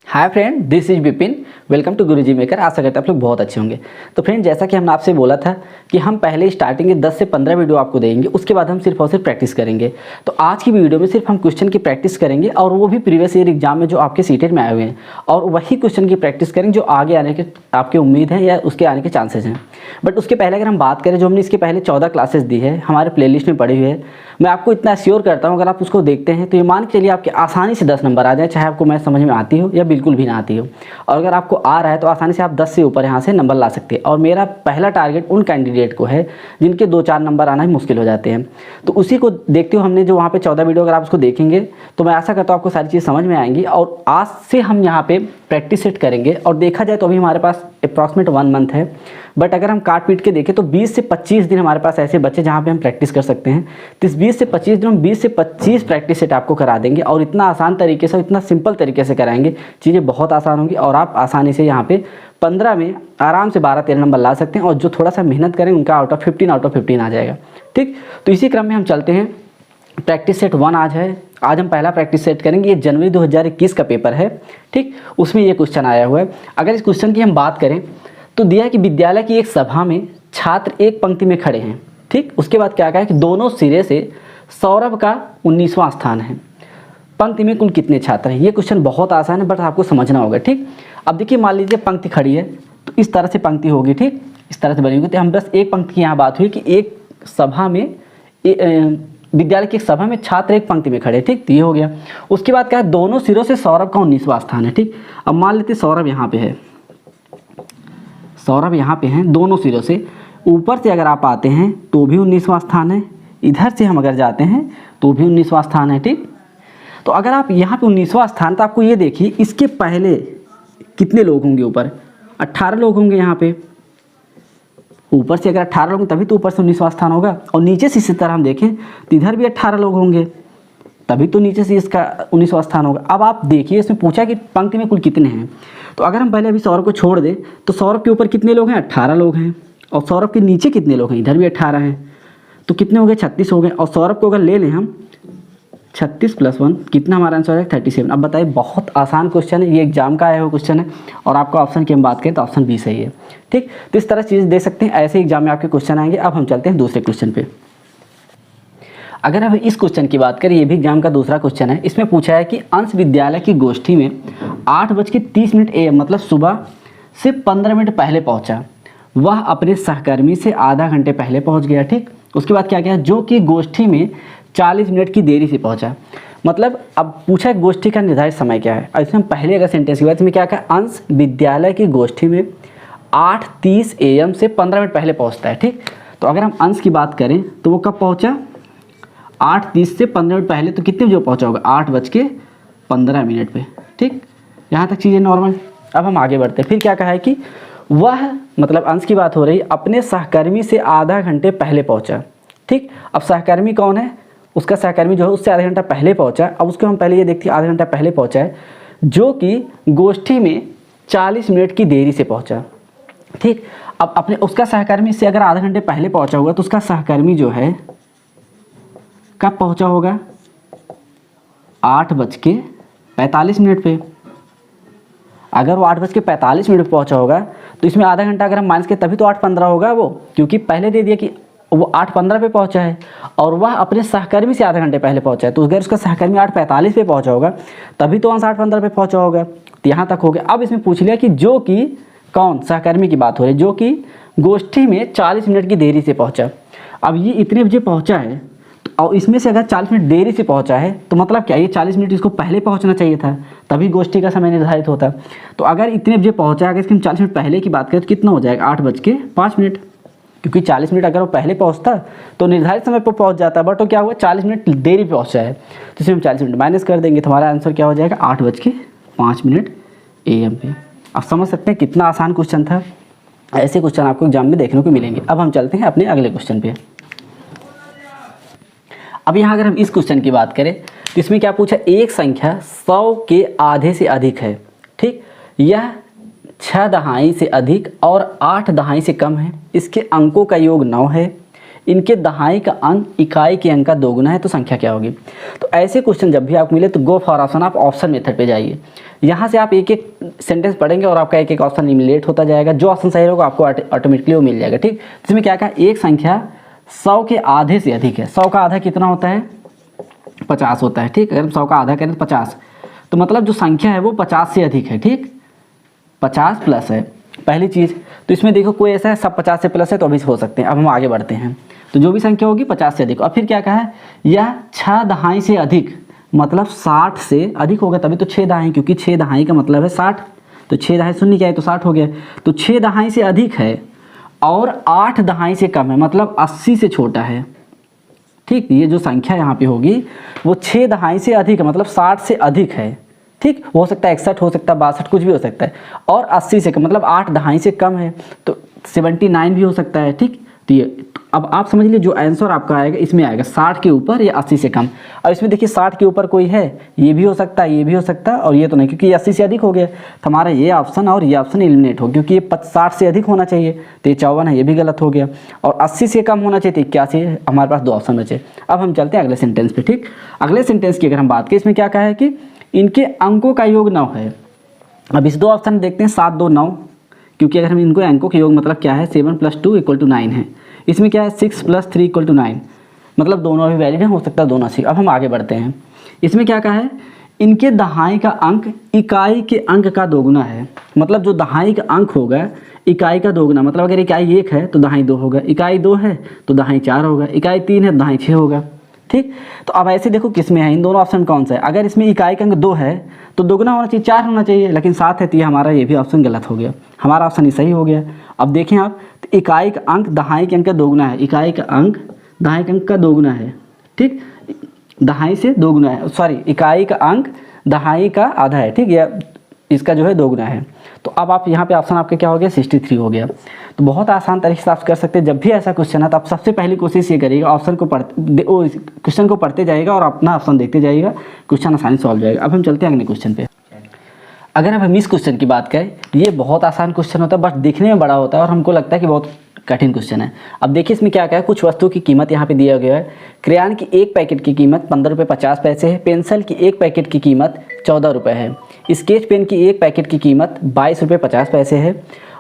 Hi friend, this is Vipin. Welcome to Guruji maker. आशा करते हैं आप लोग बहुत अच्छे होंगे। तो फ्रेंड, जैसा कि हमने आपसे बोला था कि हम पहले स्टार्टिंग के 10 से 15 वीडियो आपको देंगे, उसके बाद हम सिर्फ और सिर्फ प्रैक्टिस करेंगे। तो आज की वीडियो में सिर्फ हम क्वेश्चन की प्रैक्टिस करेंगे, और वो भी प्रीवियस ईयर एग्जाम में जो आपके सीटेड में आए हुए हैं, और वही क्वेश्चन की प्रैक्टिस करेंगे जो आगे आने के आपकी उम्मीद है या उसके आने के चांसेस हैं। बट उसके पहले अगर हम बात करें, जो हमने इसके पहले 14 क्लासेस दी है, हमारे प्लेलिस्ट में पड़ी हुई है, मैं आपको इतना श्योर करता हूँ अगर आप उसको देखते हैं तो ये मान के चलिए आपके आसानी से 10 नंबर आ जाए, चाहे आपको मैथ समझ में आती हो या बिल्कुल भी ना आती हो। और अगर आपको आ रहा है तो आसानी से आप 10 से ऊपर यहाँ से नंबर ला सकते हैं। और मेरा पहला टारगेट उन कैंडिडेट को है जिनके 2-4 नंबर आना ही मुश्किल हो जाते हैं। तो उसी को देखते हुए हमने जो वहाँ पे 14 वीडियो, अगर आप उसको देखेंगे तो मैं आशा करता हूँ आपको सारी चीज़ समझ में आएंगी। और आज से हम यहाँ पे प्रैक्टिस सेट करेंगे। और देखा जाए तो अभी हमारे पास अप्रॉक्सीमेट 1 मंथ है, बट अगर हम काट पीट के देखें तो 20 से 25 दिन हमारे पास ऐसे बच्चे जहाँ पे हम प्रैक्टिस कर सकते हैं। तो इस 20 से 25 दिन हम 20 से 25 प्रैक्टिस सेट आपको करा देंगे, और इतना आसान तरीके से, इतना सिंपल तरीके से कराएंगे, चीज़ें बहुत आसान होंगी और आप आसानी से यहाँ पे 15 में आराम से 12-13 नंबर ला सकते हैं। और जो थोड़ा सा मेहनत करें उनका आउट ऑफ 15 आ जाएगा। ठीक, तो इसी क्रम में हम चलते हैं। प्रैक्टिस सेट 1 आज है। आज हम पहला प्रैक्टिस सेट करेंगे। ये जनवरी 2021 का पेपर है। ठीक, उसमें ये क्वेश्चन आया हुआ है। अगर इस क्वेश्चन की हम बात करें तो दिया है कि विद्यालय की एक सभा में छात्र एक पंक्ति में खड़े हैं। ठीक, उसके बाद क्या कहा है कि दोनों सिरे से सौरभ का 19वां स्थान है। पंक्ति में कुल कितने छात्र हैं? ये क्वेश्चन बहुत आसान है, बट आपको समझना होगा। ठीक, अब देखिए, मान लीजिए पंक्ति खड़ी है तो इस तरह से पंक्ति होगी। ठीक, इस तरह से बनी होगी। तो हम बस एक पंक्ति की यहाँ बात हुई कि एक सभा में, विद्यालय की एक सभा में छात्र एक पंक्ति में खड़े। ठीक, तो ये हो गया। उसके बाद क्या है, दोनों सिरों से सौरभ का 19वां स्थान है। ठीक, अब मान लेते सौरभ यहाँ पे है, सौरभ यहाँ पे हैं दोनों सिरों से। ऊपर से अगर आप आते हैं तो भी 19वां स्थान है, इधर से हम अगर जाते हैं तो भी 19वां स्थान है। ठीक, तो अगर आप यहाँ पे 19वां स्थान, तो आपको ये देखिए इसके पहले कितने लोग होंगे? ऊपर 18 लोग होंगे। यहाँ पे ऊपर से अगर 18 लोग तभी तो ऊपर से 19वां स्थान होगा। और नीचे से इसी तरह हम देखें तो इधर भी 18 लोग होंगे, तभी तो नीचे से इसका 19वां स्थान होगा। अब आप देखिए, इसमें पूछा कि पंक्ति में कुल कितने हैं। तो अगर हम पहले अभी सौरभ को छोड़ दें तो सौरभ के ऊपर कितने लोग हैं? 18 लोग हैं। और सौरभ के नीचे कितने लोग हैं? इधर भी 18 हैं। तो कितने हो गए? 36 हो गए। और सौरभ को अगर ले लें हम 36 + 1, कितना हमारा आंसर है? 37। अब बताइए, बहुत आसान क्वेश्चन है, ये एग्जाम का आया हुआ क्वेश्चन है। और आपका ऑप्शन की हम बात करें तो ऑप्शन बी सही है। ठीक, तो इस तरह चीज़ दे सकते हैं, ऐसे एग्जाम में आपके क्वेश्चन आएंगे। अब हम चलते हैं दूसरे क्वेश्चन पे। अगर हम इस क्वेश्चन की बात करें, ये भी एग्जाम का दूसरा क्वेश्चन है। इसमें पूछा है कि अंश विद्यालय की गोष्ठी में 8:30 AM, मतलब सुबह से 15 मिनट पहले पहुंचा। वह अपने सहकर्मी से आधा घंटे पहले पहुंच गया। ठीक, उसके बाद क्या किया? जो कि गोष्ठी में 40 मिनट की देरी से पहुंचा। मतलब अब पूछा है गोष्ठी का निर्धारित समय क्या है। इसमें हम पहले अगर सेंटेंस की बात में क्या कहा, अंश विद्यालय की गोष्ठी में 8:30 AM से 15 मिनट पहले पहुँचता है। ठीक, तो अगर हम अंश की बात करें तो वो कब पहुँचा? 8:30 से 15 मिनट पहले। तो कितने बजे पहुंचा होगा? 8:15 पे। ठीक, यहाँ तक चीज़ें नॉर्मल। अब हम आगे बढ़ते हैं। फिर क्या कहा है कि वह, मतलब अंश की बात हो रही, अपने सहकर्मी से आधा घंटे पहले पहुंचा। ठीक, अब सहकर्मी कौन है? उसका सहकर्मी जो है उससे आधा घंटा पहले पहुंचा। अब उसको हम पहले ये देखते हैं, आधा घंटा पहले पहुंचा है, जो कि गोष्ठी में 40 मिनट की देरी से पहुंचा। ठीक, अब अपने उसका सहकर्मी से अगर आधा घंटे पहले पहुंचा होगा तो उसका सहकर्मी जो है कब पहुंचा होगा? 8:45 पे। अगर वो 8:45 पे पहुंचा होगा तो इसमें आधा घंटा अगर हम माइनस के तभी तो 8:15 होगा वो, क्योंकि पहले दे दिया कि वो 8:15 पे पहुंचा है और वह अपने सहकर्मी से आधा घंटे पहले पहुंचा है। तो अगर उसका सहकर्मी 8:45 पे पहुंचा होगा तभी तो अंश 8:15 पे पहुंचा होगा। तो यहाँ तक हो गया। अब इसमें पूछ लिया कि जो कि कौन, सहकर्मी की बात हो रही है, जो कि गोष्ठी में 40 मिनट की देरी से पहुँचा। अब ये इतने बजे पहुँचा है, और इसमें से अगर 40 मिनट देरी से पहुंचा है तो मतलब क्या, ये 40 मिनट इसको पहले पहुंचना चाहिए था, तभी गोष्ठी का समय निर्धारित होता। तो अगर इतने बजे पहुंचा, अगर इसकी हम 40 मिनट पहले की बात करें तो कितना हो जाएगा? 8:05, क्योंकि 40 मिनट अगर वो पहले पहुंचता तो निर्धारित समय पर पहुंच जाता, बट वो क्या हुआ, 40 मिनट देरी पे पहुंचा है। तो इसमें हम 40 मिनट माइनस कर देंगे तो हमारा आंसर क्या हो जाएगा? 8:05 AM पे। आप समझ सकते हैं कितना आसान क्वेश्चन था। ऐसे क्वेश्चन आपको एग्जाम में देखने को मिलेंगे। अब हम चलते हैं अपने अगले क्वेश्चन पे। अब यहाँ अगर हम इस क्वेश्चन की बात करें तो इसमें क्या पूछा, एक संख्या 100 के आधे से अधिक है। ठीक, यह 6 दहाई से अधिक और 8 दहाई से कम है। इसके अंकों का योग 9 है। इनके दहाई का अंक इकाई के अंक का दोगुना है तो संख्या क्या होगी। तो ऐसे क्वेश्चन जब भी आपको मिले तो गो फॉर ऑप्शन, आप ऑप्शन मेथड पे जाइए। यहाँ से आप एक एक सेंटेंस पढ़ेंगे और आपका एक एक ऑप्शन इलिमिनेट होता जाएगा, जो ऑप्शन सही होगा आपको ऑटोमेटिकली वो मिल जाएगा। ठीक, इसमें क्या कहा, एक संख्या 100 के आधे से अधिक है। 100 का आधा कितना होता है, 50 होता है। ठीक, अगर हम 100 का आधा करें तो 50, तो मतलब जो संख्या है वो 50 से अधिक है। ठीक, 50 प्लस है पहली चीज़। तो इसमें देखो कोई ऐसा है सब 50 से प्लस है तो अभी हो सकते हैं। अब हम आगे बढ़ते हैं, तो जो भी संख्या होगी 50 से अधिक। और फिर क्या कहा है, यह 6 दहाई से अधिक, मतलब 60 से अधिक होगा तभी तो 6 दहाई, क्योंकि 6 दहाई का मतलब है 60, तो 6 दहाई शून्य क्या है तो 60 हो गया। तो 6 दहाई से अधिक है और 8 दहाई से कम है, मतलब 80 से छोटा है। ठीक, ये जो संख्या यहाँ पे होगी वो 6 दहाई से अधिक है, मतलब 60 से अधिक है। ठीक, हो सकता है 61 हो सकता है 62 कुछ भी हो सकता है, और 80 से कम मतलब 8 दहाई से कम है तो 79 भी हो सकता है। ठीक, तो ये अब आप समझ लीजिए जो आंसर आपका आएगा इसमें आएगा 60 के ऊपर या 80 से कम। और इसमें देखिए 60 के ऊपर कोई है, ये भी हो सकता है, ये भी हो सकता है, और ये तो नहीं, क्योंकि ये 80 से अधिक हो गया तो हमारा ये ऑप्शन और ये ऑप्शन एलिमिनेट हो, क्योंकि ये 60 से अधिक होना चाहिए तो ये 54 है, ये भी गलत हो गया। और 80 से कम होना चाहिए तो 81 है। हमारे पास 2 ऑप्शन बचे। अब हम चलते हैं अगले सेंटेंस पे। ठीक, अगले सेंटेंस की अगर हम बात करें, इसमें क्या कहा है कि इनके अंकों का योग 9 है। अब इस 2 ऑप्शन देखते हैं, 7 2 9, क्योंकि अगर हम इनको अंकों के योग मतलब क्या है 7 + 2 = 9 है। इसमें क्या है 6 + 3 = 9, मतलब दोनों अभी वैलिड है, हो सकता है दोनों अच्छी। अब हम आगे बढ़ते हैं, इसमें क्या कहा है, इनके दहाई का अंक इकाई के अंक का दोगुना है। मतलब जो दहाई का अंक होगा इकाई का दोगुना, मतलब अगर इकाई 1 है तो दहाई 2 होगा, इकाई 2 है तो दहाई 4 होगा, इकाई 3 है तो दहाई 6 होगा। ठीक, तो अब ऐसे देखो किस में है, इन दोनों ऑप्शन कौन सा है। अगर इसमें इकाई का अंक 2 है तो दोगुना होना चाहिए, 4 होना चाहिए, लेकिन 7 है तो ये हमारा ये भी ऑप्शन गलत हो गया, हमारा ऑप्शन ही सही हो गया। अब देखें आप, तो इकाई का अंक दहाई के अंक का दोगुना है, इकाई का अंक दहाई के अंक का दोगुना है। ठीक, दहाई से दोगुना है, सॉरी इकाई का अंक दहाई का आधा है। ठीक, या इसका जो है दोगुना है। तो अब आप यहाँ पे ऑप्शन आपका क्या हो गया 63 हो गया। तो बहुत आसान तरीके से आप कर सकते हैं। जब भी ऐसा क्वेश्चन है तो आप सबसे पहली कोशिश ये करिएगा, ऑप्शन को क्वेश्चन को पढ़ते जाइएगा और अपना ऑप्शन देखते जाइएगा, क्वेश्चन आसानी से सॉल्व जाएगा। अब हम चलते हैं अगले क्वेश्चन पे। अगर हम इस क्वेश्चन की बात करें तो ये बहुत आसान क्वेश्चन होता है, बस दिखने में बड़ा होता है और हमको लगता है कि बहुत कठिन क्वेश्चन है। अब देखिए इसमें क्या क्या है, कुछ वस्तुओं की कीमत यहाँ पे दिया गया है। क्रेयॉन की 1 पैकेट की कीमत 15 रुपये 50 पैसे है। पेंसिल की 1 पैकेट की कीमत 14 रुपये है। स्केच पेन की 1 पैकेट की कीमत 22 रुपये 50 पैसे है।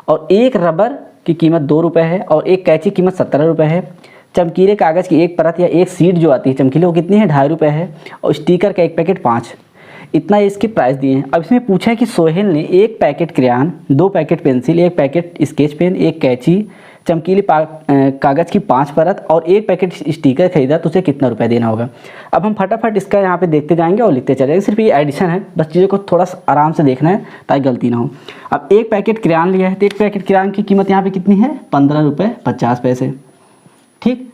और एक रबर की कीमत 2 रुपये है और एक कैंची की कीमत 17 रुपये है। चमकीले कागज़ की एक परत या एक सीट जो आती है चमकीले वो कितनी है 2.5 रुपये है। और स्टिकर का 1 पैकेट 5, इतना इसके प्राइस दिए हैं। अब इसमें पूछा है कि सोहेल ने 1 packet crayon, 2 packet pencil, 1 packet sketch pen, 1 कैंची, चमकीले कागज़ की 5 परत और 1 पैकेट स्टिकर खरीदा तो उसे कितना रुपया देना होगा। अब हम फटाफट इसका यहाँ पे देखते जाएंगे और लिखते चलेंगे। सिर्फ ये एडिशन है, बस चीज़ों को थोड़ा आराम से देखना है ताकि गलती ना हो। अब 1 पैकेट क्रेयॉन लिया है तो 1 पैकेट क्रेयॉन की कीमत यहाँ पे कितनी है 15 रुपये 50 पैसे। ठीक,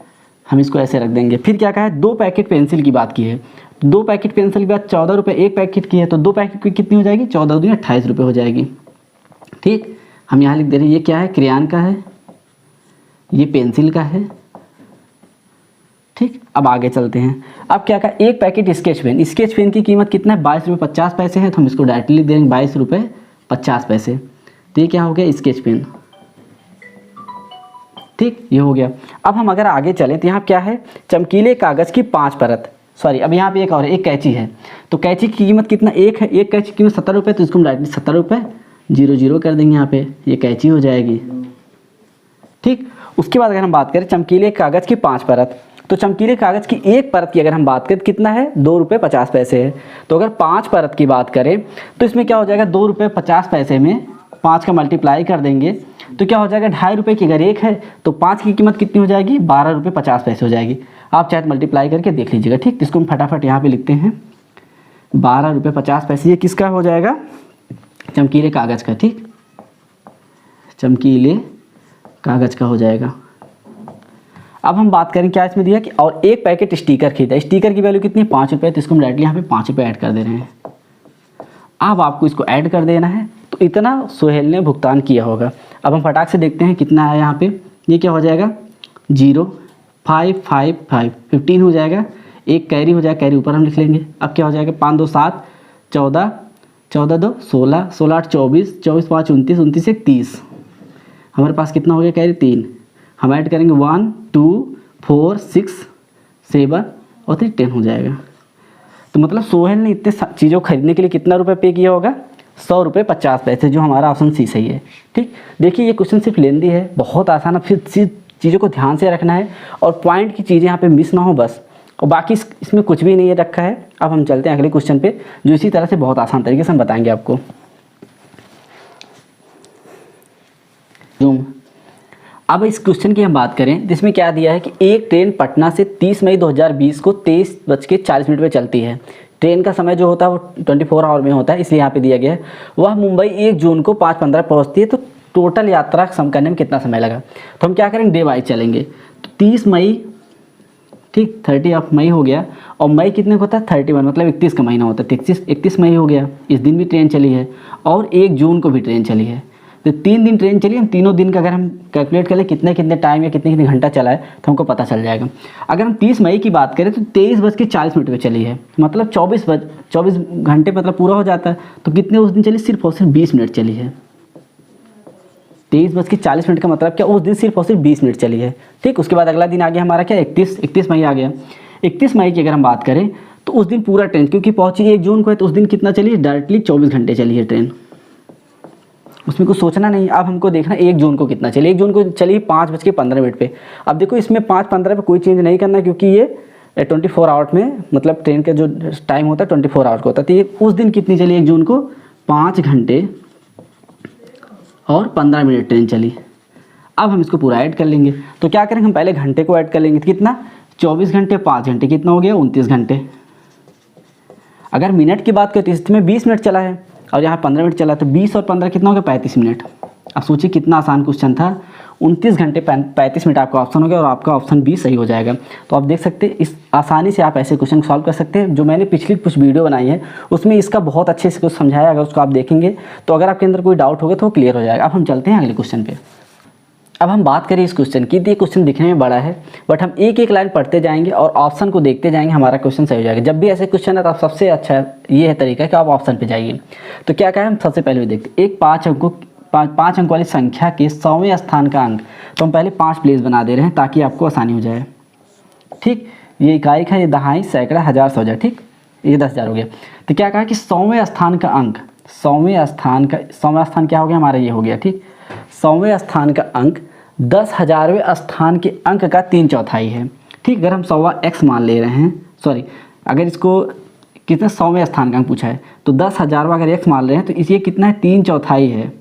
हम इसको ऐसे रख देंगे। फिर क्या कहा है 2 पैकेट पेंसिल की बात की है, 2 पैकेट पेंसिल की बात 14 रुपये 1 पैकेट की है, तो 2 पैकेट की कितनी हो जाएगी 14 दूनी 28 रुपये हो जाएगी। ठीक, हम यहाँ लिख दे रहे हैं ये क्या है क्रेयॉन का है, ये पेंसिल का है। ठीक, अब आगे चलते हैं। अब क्या कहा 1 packet sketch pen, sketch pen की कीमत कितना है 22 रुपये 50 पैसे है, तो हम इसको डायरेक्टली लिख देंगे 22 रुपये 50 पैसे। तो ये क्या हो गया स्केच पेन। ठीक, ये हो गया। अब हम अगर आगे चलें तो यहाँ क्या है चमकीले कागज़ की 5 परत, सॉरी अब यहाँ पे एक और है, एक कैंची है। तो कैंची की कीमत कितना 1 है, एक कैंची की कीमत 70 रुपये, तो इसको हम डायरेक्टली 70 रुपये 00 कर देंगे यहाँ पे, ये कैंची हो जाएगी। ठीक, उसके बाद अगर हम बात करें चमकीले कागज़ की 5 परत, तो चमकीले कागज़ की 1 परत की अगर हम बात करें तो कितना है 2 रुपये 50 पैसे है। तो अगर 5 परत की बात करें तो इसमें क्या हो जाएगा 2 रुपये 50 पैसे में 5 का मल्टीप्लाई कर देंगे तो क्या हो जाएगा 2.5 रुपये की अगर 1 है तो 5 की कीमत कितनी हो जाएगी 12 रुपये 50 पैसे हो जाएगी। आप चाहे मल्टीप्लाई करके देख लीजिएगा। ठीक, इसको हम फटाफट यहाँ पे लिखते हैं 12 रुपये 50 पैसे। ये किसका हो जाएगा चमकीले कागज़ का। ठीक, चमकीले कागज़ का हो जाएगा। अब हम बात करें क्या इसमें दिया कि और 1 पैकेट स्टिकर खरीदा, स्टिकर की वैल्यू कितनी है 5 रुपये, तो इसको हम डायरेक्टली यहाँ पे 5 रुपये ऐड कर दे रहे हैं। अब आपको इसको ऐड कर देना है, तो इतना सोहेल ने भुगतान किया होगा। अब हम फटाक से देखते हैं कितना है यहाँ पे, ये क्या हो जाएगा 0 5 5 5 15 हो जाएगा, एक कैरी हो जाएगा, कैरी ऊपर हम लिख लेंगे। अब क्या हो जाएगा 5 2 7 14 14 2 16 16 8 24 24 5 29 29 1 30, हमारे पास कितना हो गया कैरी 3। हम ऐड करेंगे 1 2 4, 6, 7 और 3 10 हो जाएगा। तो मतलब सोहेल ने इतने चीज़ों को खरीदने के लिए कितना रुपये पे किया होगा? 100 रुपये 50 पैसे, जो हमारा ऑप्शन सी सही है। ठीक, देखिए ये क्वेश्चन सिर्फ लेंदी है, बहुत आसान है, फिर चीज़ों को ध्यान से रखना है और पॉइंट की चीज़ें यहाँ पे मिस ना हो बस, और बाकी इसमें कुछ भी नहीं है रखा है। अब हम चलते हैं अगले क्वेश्चन पे, जो इसी तरह से बहुत आसान तरीके से हम बताएंगे आपको। अब इस क्वेश्चन की हम बात करें, जिसमें क्या दिया है कि एक ट्रेन पटना से 30 मई 2020 को 23:40 पे चलती है। ट्रेन का समय जो होता है वो 24 आवर में होता है, इसलिए यहाँ पे दिया गया है। वह मुंबई 1 जून को 5:15 पहुँचती है, तो टोटल यात्रा कम करने में कितना समय लगा? तो हम क्या करेंगे, डे वाइज चलेंगे। तो 30 मई, ठीक, 30 मई हो गया, और मई कितने को होता है? 31, मतलब 31 का महीना होता है, 31 मई हो गया, इस दिन भी ट्रेन चली है, और 1 जून को भी ट्रेन चली है। तो 3 दिन ट्रेन चली, हम तीनों दिन का अगर हम कैलकुलेट करें कितने कितने टाइम या कितने कितने घंटा चला है, तो हमको पता चल जाएगा। अगर हम 30 मई की बात करें तो 23:40 पे चली है, मतलब 24 घंटे मतलब पूरा हो जाता है। तो कितने उस दिन चली? सिर्फ और सिर्फ 20 मिनट चली है। 23:40 का मतलब क्या? उस दिन सिर्फ और सिर्फ 20 मिनट चली है। ठीक, उसके बाद अगला दिन आ गया हमारा क्या? 31 मई आ गया। 31 मई की अगर हम बात करें तो उस दिन पूरा ट्रेन, क्योंकि पहुंची 1 जून को है, तो उस दिन कितना चली है? डायरेक्टली 24 घंटे चली है ट्रेन, उसमें कुछ सोचना नहीं। अब हमको देखना 1 जून को कितना चली। 1 जून को चली 5:15 पे। अब देखो इसमें 5:15 पे कोई चेंज नहीं करना, क्योंकि ये 24 आवर्स में, मतलब ट्रेन का जो टाइम होता है 24 आवर्स का होता है। तो ये उस दिन कितनी चली 1 जून को? 5 घंटे और 15 मिनट ट्रेन चली। अब हम इसको पूरा ऐड कर लेंगे। तो क्या करेंगे, हम पहले घंटे को ऐड कर लेंगे। तो कितना? 24 घंटे 5 घंटे कितना हो गया? 29 घंटे। अगर मिनट की बात करें तो इसमें 20 मिनट चला है और यहाँ 15 मिनट चला, तो 20 और 15 कितना हो गया? 35 मिनट। अब सोचिए कितना आसान क्वेश्चन था। 29 घंटे 35 मिनट आपका ऑप्शन हो गया, और आपका ऑप्शन बी सही हो जाएगा। तो आप देख सकते हैं इस आसानी से आप ऐसे क्वेश्चन सॉल्व कर सकते हैं। जो मैंने पिछली कुछ वीडियो बनाई है उसमें इसका बहुत अच्छे से कुछ समझाया, अगर उसको आप देखेंगे तो अगर आपके अंदर कोई डाउट होगा तो वो क्लियर हो जाएगा। अब हम चलते हैं अगले क्वेश्चन पे। अब हम बात करें इस क्वेश्चन की, तो ये क्वेश्चन दिखने में बड़ा है, बट हम एक एक लाइन पढ़ते जाएंगे और ऑप्शन को देखते जाएंगे, हमारा क्वेश्चन सही हो जाएगा। जब भी ऐसे क्वेश्चन है तो आप सबसे अच्छा ये है तरीका कि आप ऑप्शन पे जाइए। तो क्या कहें, हम सबसे पहले देखते एक 5 अंक वाली संख्या के 100वें स्थान का अंक। तो हम पहले 5 प्लेस बना दे रहे हैं ताकि आपको आसानी हो जाए। ठीक, ये इकाई का, ये दहाई, सैकड़ा, हजार, 100,000। ठीक, ये 10,000 हो गया। तो क्या कहा कि 100वें स्थान का अंक, 100वें स्थान क्या हो गया हमारा? ये हो गया। ठीक, 100वें स्थान का अंक 10,000वें स्थान के अंक का 3/4 है। ठीक, अगर हम 100वां x मान ले रहे हैं, सॉरी, अगर इसको कितना 100वें स्थान का अंक पूछा है तो 10,000वां अगर x मान रहे हैं तो इसे कितना है? 3/4 है,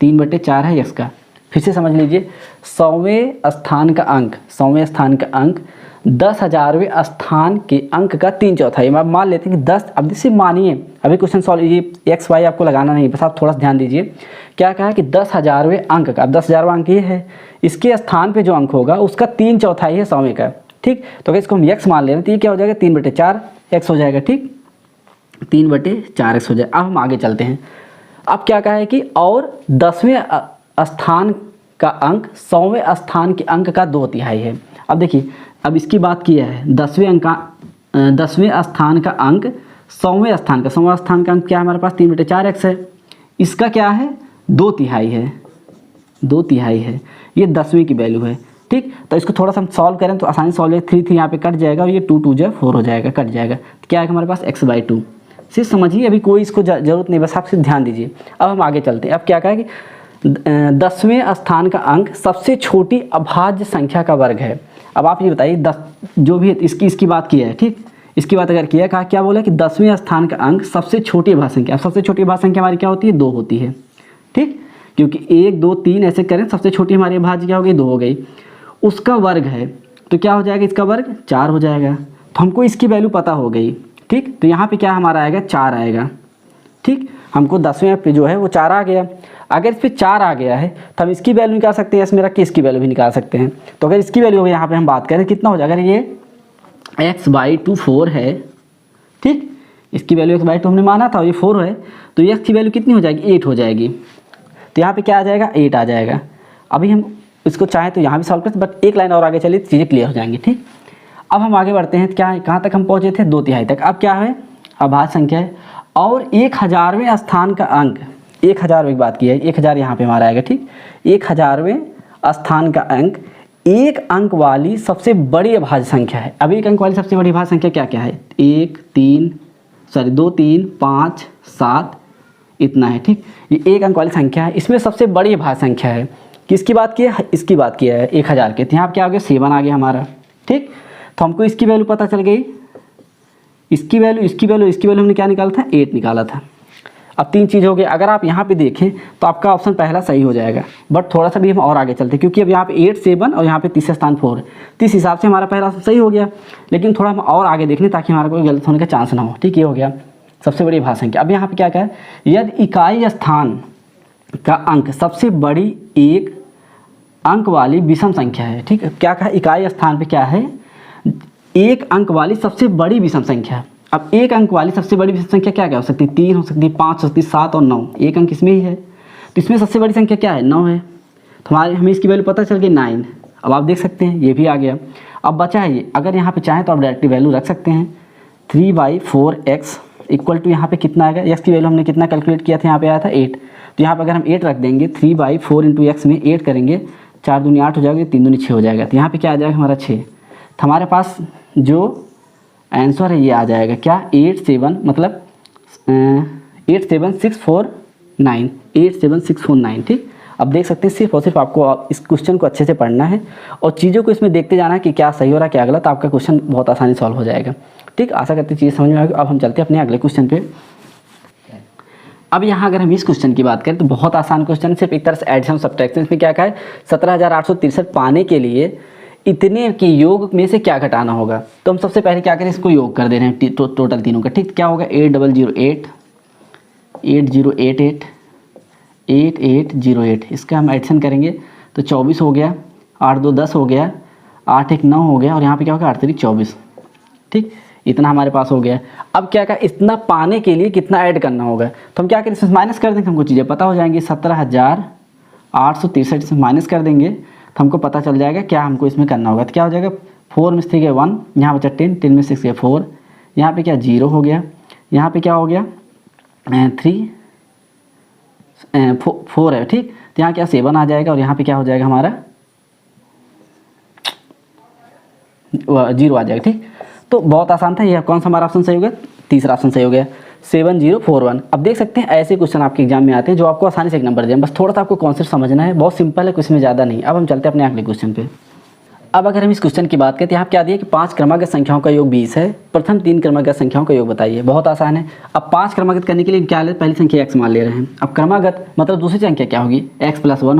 3/4 है x का। फिर से समझ लीजिए, 100वें स्थान का अंक, 100वें स्थान का अंक 10,000वें स्थान के अंक का 3/4। अब मान लेते हैं कि 10, अब सिर्फ मानिए, अभी क्वेश्चन सॉल्व, ये एक्स वाई आपको लगाना नहीं, बस आप थोड़ा सा ध्यान दीजिए। क्या कहा कि 10,000वें अंक का, अब 10,000वां अंक ये है, इसके स्थान पे जो अंक होगा उसका 3/4 है 100वें का। ठीक, तो अगर इसको हम x मान ले रहे हैं तो ये क्या हो जाएगा? 3/4 x हो जाएगा। ठीक, 3/4 x हो जाएगा। अब हम आगे चलते हैं। अब क्या कहा है कि और 10वें स्थान का अंक 100वें स्थान के अंक का 2/3 है। अब देखिए, अब इसकी बात किया है 10वें स्थान का अंक 100वें स्थान का, 100वां स्थान का अंक क्या है हमारे पास? 3/4 x है। इसका क्या है? 2/3 है, 2/3 है। ये 10वें की वैल्यू है। ठीक, तो इसको थोड़ा सा हम सॉल्व करें तो आसानी सॉल्व है। 3 यहाँ पे कट जाएगा और ये 2 2 4 हो जाएगा, कट जाएगा। तो क्या है हमारे पास? x/2। सिर्फ समझिए, अभी कोई इसको जरूरत नहीं, बस आप सिर्फ ध्यान दीजिए। अब हम आगे चलते हैं। अब क्या कहा कि 10वें स्थान का अंक सबसे छोटी अभाज्य संख्या का वर्ग है। अब आप ये बताइए, 10 जो भी इसकी बात किया है। ठीक, इसकी बात अगर किया, कहा क्या बोला कि 10वें स्थान का अंक सबसे छोटी अभाज्य संख्या। सबसे छोटी अभाज्य संख्या हमारी क्या होती है? 2 होती है। ठीक, क्योंकि 1 2 3 ऐसे करें, सबसे छोटी हमारी अभाज्य क्या हो गई? 2 हो गई। उसका वर्ग है तो क्या हो जाएगा? इसका वर्ग 4 हो जाएगा। तो हमको इसकी वैल्यू पता हो गई। ठीक, तो यहाँ पे क्या हमारा आएगा? 4 आएगा। ठीक, हमको 10वें पे जो है वो 4 आ गया। अगर इस पर 4 आ गया है तो हम इसकी वैल्यू निकाल सकते हैं, इसमें रख के इसकी वैल्यू भी निकाल सकते हैं। तो अगर इसकी वैल्यू यहाँ पे हम बात करें कितना हो जाएगा? अगर ये x/2 4 है, ठीक, इसकी वैल्यू x/2 हमने माना था और ये 4 है, तो ये x की वैल्यू कितनी हो जाएगी? 8 हो जाएगी। तो यहाँ पे क्या आ जाएगा? 8 आ जाएगा। अभी हम इसको चाहें तो यहाँ भी सॉल्व करते, बट एक लाइन और आगे चलिए, चीज़ें क्लियर हो जाएंगी। ठीक, अब हम आगे बढ़ते हैं। क्या, कहाँ तक हम पहुँचे थे? 2/3 तक। अब क्या है? अभाज्य संख्या है और 1000वें स्थान का अंक, 1000वें की बात की है, 1000 यहाँ पे हमारा आएगा। ठीक, 1000वें स्थान का अंक एक अंक वाली सबसे बड़ी अभाज्य संख्या है। अब एक अंक वाली सबसे बड़ी अभाज्य संख्या क्या क्या है? 2 3 5 7 इतना है, ठीक। ये एक अंक वाली संख्या है, इसमें सबसे बड़ी अभाज्य संख्या है। किसकी बात की है? इसकी बात किया है 1000 के। तो यहाँ क्या आ गया? 7 आ गया हमारा, ठीक। तो हमको इसकी वैल्यू पता चल गई, इसकी वैल्यू हमने क्या निकाला था? 8 निकाला था। अब 3 चीज़ हो गई। अगर आप यहाँ पे देखें तो आपका ऑप्शन पहला सही हो जाएगा, बट थोड़ा सा भी हम और आगे चलते, क्योंकि अब यहाँ पे 8 7 और यहाँ पे तीसरा स्थान 4 है, तो इस हिसाब से हमारा पहला ऑप्शन सही हो गया। लेकिन थोड़ा हम और आगे देख लें ताकि हमारा कोई गलत होने का चांस ना हो, ठीक। ये हो गया सबसे बड़ी अभाज्य संख्या। अब यहाँ पे क्या है? यदि इकाई स्थान का अंक सबसे बड़ी एक अंक वाली विषम संख्या है, ठीक है। क्या कहा? इकाई स्थान पे क्या है? एक अंक वाली सबसे बड़ी विषम संख्या। अब एक अंक वाली सबसे बड़ी विषम संख्या क्या क्या हो सकती है? 3 हो सकती है, 5 हो सकती है, 7 और 9। एक अंक इसमें ही है, तो इसमें सबसे बड़ी संख्या क्या है? 9 है। तो हमें इसकी वैल्यू पता चल गई 9। अब आप देख सकते हैं ये भी आ गया। अब बचा है ये, अगर यहाँ पे चाहें तो आप डायरेक्टली वैल्यू रख सकते हैं। 3/4x इक्वल टू यहाँ पे कितना आएगा? x की वैल्यू हमने कितना कैलकुलेट किया था? यहाँ पे आया था 8। तो यहाँ पर अगर हम 8 रख देंगे, 3/4 × x में 8 करेंगे, 4 दूनी 8 हो जाएगा, 3 दूनी 6 हो जाएगा। तो यहाँ पे क्या आ जाएगा हमारा? 6। तो हमारे पास जो आंसर है ये आ जाएगा क्या? 87, मतलब 87649, 87649, ठीक। अब देख सकते हैं सिर्फ और सिर्फ आपको इस क्वेश्चन को अच्छे से पढ़ना है और चीज़ों को इसमें देखते जाना है कि क्या सही हो रहा है क्या गलत। आपका क्वेश्चन बहुत आसानी सॉल्व हो जाएगा, ठीक। आशा करते चीज़ समझ में आएगी। अब हम चलते हैं अपने अगले क्वेश्चन पे। अब यहाँ अगर हम इस क्वेश्चन की बात करें तो बहुत आसान क्वेश्चन, सिर्फ एक तरह से एडिशन सब्ट्रैक्शन। इसमें क्या है? 17863 पाने के लिए इतने के योग में से क्या घटाना होगा? तो हम सबसे पहले क्या करें? इसको योग कर दे रहे हैं टोटल तीनों का, ठीक। क्या होगा? 8008 8088 8808। इसका हम एडिशन करेंगे तो 24 हो गया, 8 2 10 हो गया, 8 1 9 हो गया, और यहाँ पे क्या होगा? 8 3 24, ठीक। इतना हमारे पास हो गया। अब क्या का इतना पाने के लिए कितना ऐड करना होगा? तो हम क्या करें? इसमें माइनस कर देंगे, हमको चीज़ें पता हो जाएंगी। 17863 से माइनस कर देंगे तो हमको पता चल जाएगा क्या हमको इसमें करना होगा। तो क्या हो जाएगा? 4 में 3 गए 1, यहाँ बचा 10, 10 में 6 गए 4, यहाँ पे क्या 0 हो गया, यहाँ पे क्या हो गया 4 है, ठीक। तो यहाँ क्या 7 आ जाएगा, और यहाँ पे क्या हो जाएगा हमारा 0 आ जाएगा, ठीक। तो बहुत आसान था। यह कौन सा हमारा ऑप्शन सही हो गया? तीसरा ऑप्शन सही हो गया, 7041। अब देख सकते हैं ऐसे क्वेश्चन आपके एग्जाम में आते हैं जो आपको आसानी से एक नंबर दें, बस थोड़ा सा आपको कॉन्सेप्ट समझना है। बहुत सिंपल है, कुछ में ज़्यादा नहीं। अब हम चलते हैं अपने अगले क्वेश्चन पे। अब अगर हम इस क्वेश्चन की बात करें तो यहाँ क्या दिया कि 5 क्रमागत संख्याओं का योग 20 है, प्रथम 3 क्रमागत संख्याओं का योग बताइए। बहुत आसान है। अब 5 क्रमागत करने के लिए क्या ले? पहली संख्या x मान ले रहे हैं। अब क्रमागत मतलब दूसरी संख्या क्या होगी? x + 1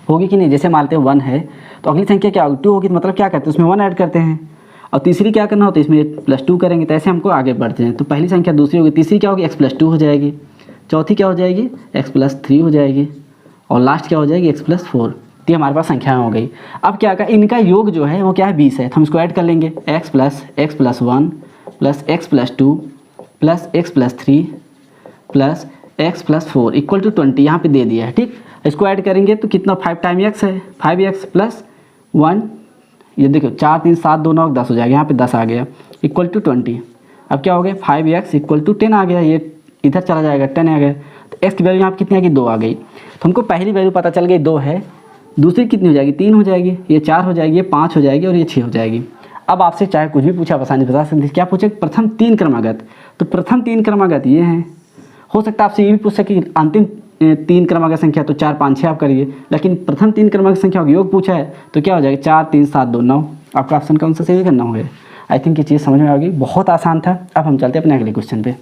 होगी कि नहीं? जैसे मानते हैं 1 है तो अगली संख्या क्या होगी? 2 होगी। तो मतलब क्या करते हैं? उसमें 1 ऐड करते हैं। और तीसरी क्या करना होता है? इसमें +2 करेंगे। तो ऐसे हमको आगे बढ़ते हैं। तो पहली संख्या दूसरी होगी, तीसरी क्या होगी? x + 2 हो जाएगी, चौथी क्या हो जाएगी? x + 3 हो जाएगी, और लास्ट क्या हो जाएगी? x + 4। तो हमारे पास संख्याएं हो गई। अब क्या का इनका योग जो है वो क्या है? 20 है। तो हम इसको ऐड कर लेंगे, x + 1 + x + 2 + x + 3 + x + 4 = 20 यहाँ पे दे दिया है, ठीक। इसको ऐड करेंगे तो कितना? 5 टाइम x है, 5x + 1, ये देखो 4 3 7 2 9 10 हो जाएगा, यहाँ पे 10 आ गया, = 20। अब क्या हो गया? 5x = 10 आ गया, ये इधर चला जाएगा, 10 आ गया। तो x की वैल्यू यहाँ पे कितनी आ गई? 2 आ गई। तो हमको पहली वैल्यू पता चल गई 2 है, दूसरी कितनी हो जाएगी? 3 हो जाएगी, ये 4 हो जाएगी, ये 5 हो जाएगी, और ये 6 हो जाएगी। अब आपसे चाहे कुछ भी पूछा आप आसानी बता सकते हैं। क्या पूछे? प्रथम 3 क्रमागत। तो प्रथम 3 क्रमागत ये हैं। हो सकता है आपसे ये भी पूछ सके कि अंतिम 3 क्रमागत संख्या, तो 4 5 6 आप करिए, लेकिन प्रथम 3 क्रमागत संख्या का योग पूछा है तो क्या हो जाएगा? 4 3 7 2 9। आपका ऑप्शन कौन सा सही करना होगा? आई थिंक ये चीज़ समझ में आ गई, बहुत आसान था। अब हम चलते हैं अपने अगले क्वेश्चन पे।